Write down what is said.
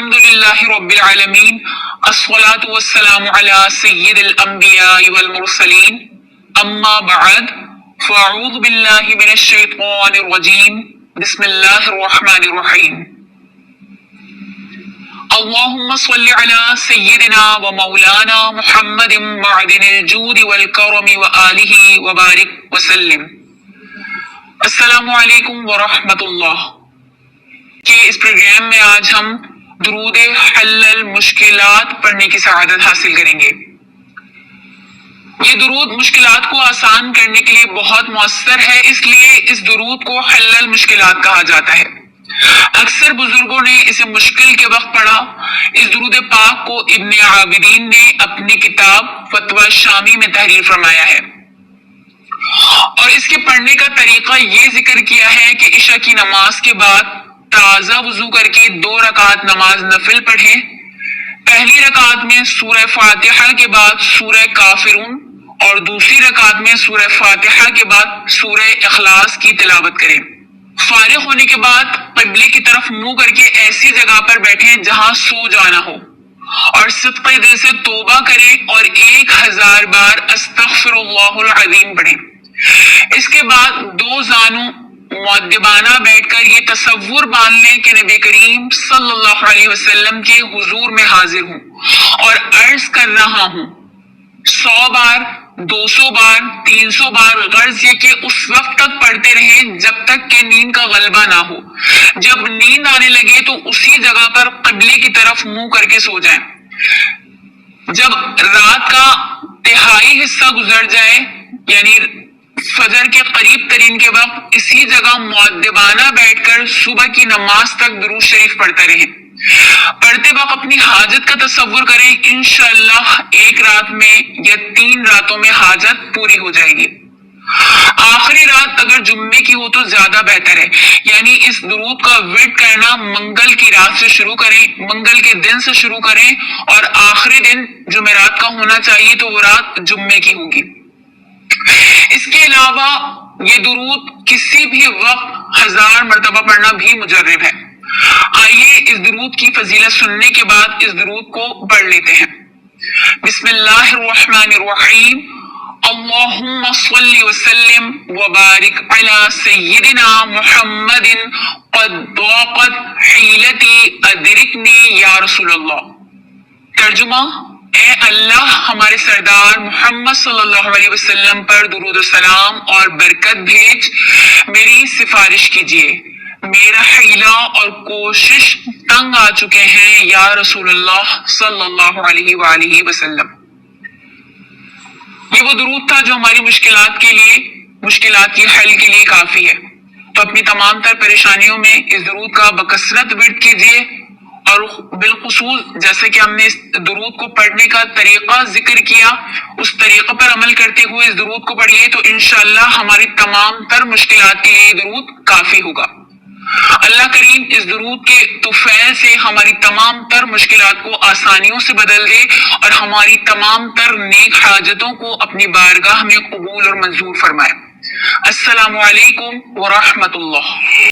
الحمدللہ رب العالمین الصلاة والسلام علی سید الانبیاء والمرسلین اما بعد فاعوذ باللہ من الشیطان الرجیم بسم اللہ الرحمن الرحیم اللہم صل علی سیدنا و مولانا محمد معدن الجود والکرم وآلہ وبارک وسلم۔ السلام علیکم ورحمۃ اللہ۔ کہ اس پروگرام میں آج ہم درود حل المشکلات پڑھنے کی سعادت حاصل کریں گے۔ یہ درود مشکلات کو آسان کرنے کے لیے بہت مؤثر ہے، اس لیے اس درود کو حل المشکلات کہا جاتا ہے۔ اکثر بزرگوں نے اسے مشکل کے وقت پڑھا۔ اس درود پاک کو ابن عابدین نے اپنی کتاب فتویٰ شامی میں تحریر فرمایا ہے، اور اس کے پڑھنے کا طریقہ یہ ذکر کیا ہے کہ عشاء کی نماز کے بعد تازہ وضو کر کے 2 رکعت نماز نفل پڑھیں۔ پہلی رکعت میں سورہ فاتحہ کے بعد سورہ کافرون اور دوسری رکعت میں سورہ فاتحہ کے بعد سورہ اخلاص کی تلاوت کریں۔ فارغ ہونے کے بعد قبلے کی طرف منہ کر کے ایسی جگہ پر بیٹھیں جہاں سو جانا ہو، اور صدقے دل سے توبہ کریں اور 1000 بار استغفر اللہ العظیم پڑھیں۔ اس کے بعد 2 زانوں مؤدبانہ بیٹھ کر یہ تصور باندھ لیں کہ نبی کریم صلی اللہ علیہ وسلم کے حضور میں حاضر ہوں اور عرض کر رہا ہوں۔ 100 بار، 200 بار، 300 بار، غرض یہ کہ اس وقت تک پڑھتے رہیں جب تک کہ نیند کا غلبہ نہ ہو۔ جب نیند آنے لگے تو اسی جگہ پر قبلے کی طرف منہ کر کے سو جائیں۔ جب رات کا تہائی حصہ گزر جائے، یعنی فجر کے قریب ترین کے وقت، اسی جگہ مؤدبانہ بیٹھ کر صبح کی نماز تک درود شریف پڑھتے رہیں۔ پڑھتے وقت اپنی حاجت کا تصور کریں، انشاءاللہ 1 رات میں یا 3 راتوں میں حاجت پوری ہو جائے گی۔ آخری رات اگر جمعے کی ہو تو زیادہ بہتر ہے، یعنی اس درود کا ورد کرنا منگل کی رات سے شروع کریں، منگل کے دن سے شروع کریں، اور آخری دن جمعرات کا ہونا چاہیے تو وہ رات جمعے کی ہوگی۔ اس کے علاوہ یہ درود کسی بھی وقت 1000 مرتبہ پڑھنا بھی مجرب ہے۔ آئیے اس درود کی فضیلت سننے کے بعد اس درود کو پڑھ لیتے ہیں۔ بسم اللہ الرحمن الرحیم۔ اللہم صل وسلم وبارک علی سیدنا محمد قد ضاقت حیلتی ادرکنی یا رسول اللہ۔ ترجمہ: اے اللہ، ہمارے سردار محمد صلی اللہ علیہ وسلم پر درود و سلام اور برکت بھیج، میری سفارش کیجیے، میرا حیلہ اور کوشش تنگ آ چکے ہیں یا رسول اللہ صلی اللہ علیہ وآلہ وسلم۔ یہ وہ درود تھا جو ہماری مشکلات کے حل کے لیے کافی ہے۔ تو اپنی تمام تر پریشانیوں میں اس درود کا بکثرت ورد کیجیے، اور بالخصوص جیسے کہ ہم نے اس درود کو پڑھنے کا طریقہ ذکر کیا، اس طریقے پر عمل کرتے ہوئے اس درود کو پڑھیے تو انشاءاللہ ہماری تمام تر مشکلات کے لیے یہ درود کافی ہوگا۔ اللہ کریم اس درود کے طفیل سے ہماری تمام تر مشکلات کو آسانیوں سے بدل دے، اور ہماری تمام تر نیک حاجتوں کو اپنی بارگاہ میں قبول اور منظور فرمائے۔ السلام علیکم ورحمۃ اللہ۔